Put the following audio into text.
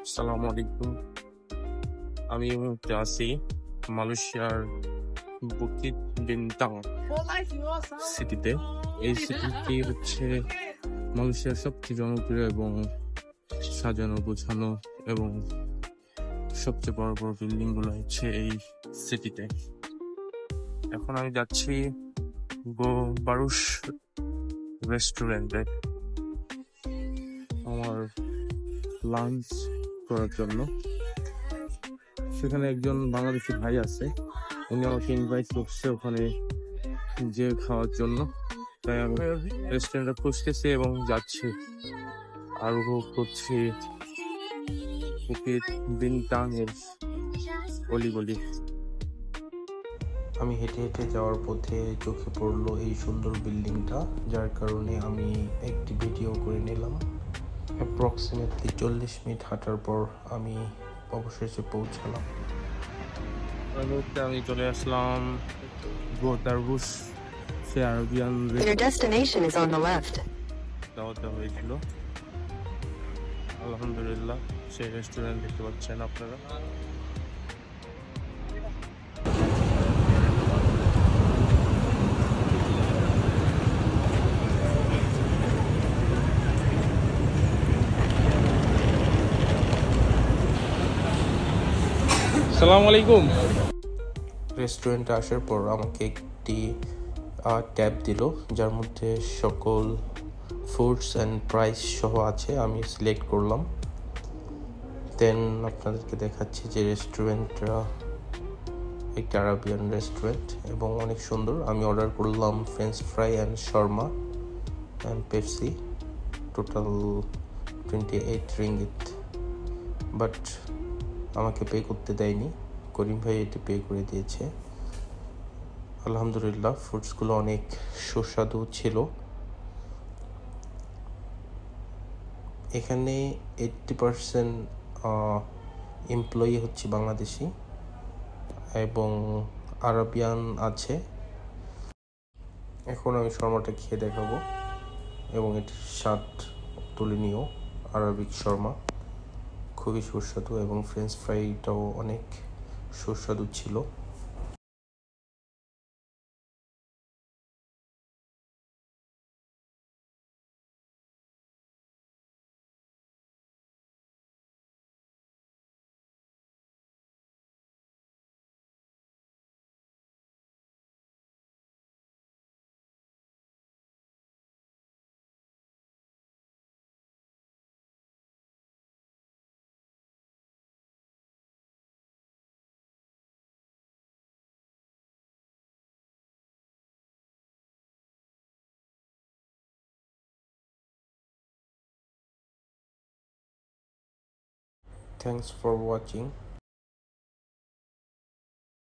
আসসালামু আলাইকুম। আমি এই মুহূর্তে আছি মালয়েশিয়ার বুকিত বিনতাং সিটিতে। এই সিটিটি হচ্ছে মালয়েশিয়ার সবচেয়ে জনপ্রিয় এবং সাজানো গোছানো এবং সবচেয়ে বড় বড় বিল্ডিং গুলো হচ্ছে এই সিটিতে। এখন আমি যাচ্ছি গো বারুশ রেস্টুরেন্টে আমার লাঞ্চ করার জন্য। সেখানে একজন বাংলাদেশি ভাই আছে, উনি আমাকে ইনভাইট করছে ওখানে যে খাওয়ার জন্য। তাই আমি রেস্টুরেন্টটা খুঁজতেছি এবং যাচ্ছি আর উপভোগ করছি বুকিত বিনতাং এর অলিগলি। আমি হেঁটে হেঁটে যাওয়ার পথে চোখে পড়লো এই সুন্দর বিল্ডিংটা, যার কারণে আমি একটি ভিডিও করে নিলাম। অ্যাপ্রক্সিমেটলি 40 মিনিট হাঁটার পর আমি অবশেষে পৌঁছালাম। আমি চলে আসলাম গোতারবুশ সে Arabian Your destination is on the left. দাওয়াত দেওয়া হয়েছিল। আলহামদুলিল্লাহ সেই রেস্টুরেন্ট দেখতে পাচ্ছেন আপনারা। আসসালামু আলাইকুম। রেস্টুরেন্টে আসার পর আমাকে একটি ট্যাব দিল, যার মধ্যে সকল ফুডস অ্যান্ড প্রাইস সহ আছে। আমি সিলেক্ট করলাম। দেন আপনাদেরকে দেখাচ্ছি যে রেস্টুরেন্টটা একটি আরাবিয়ান রেস্টুরেন্ট এবং অনেক সুন্দর। আমি অর্ডার করলাম French fry and Sharma and Pepsi, total 28 ringgit. But আমাকে পে করতে দেয়নি, করিম ভাই এটি পে করে দিয়েছে। আলহামদুলিল্লাহ, ফুডসগুলো অনেক সুস্বাদু ছিল। এখানে 80% এমপ্লয়ি হচ্ছে বাংলাদেশি এবং আরাবিয়ান আছে। এখন আমি শর্মাটা খেয়ে দেখাবো এবং এটির স্বাদ তুলনীয়। আরবিক শর্মা খুবই সুস্বাদু এবং ফ্রেঞ্চ ফ্রাইটাও অনেক সুস্বাদু ছিল। Thanks for watching.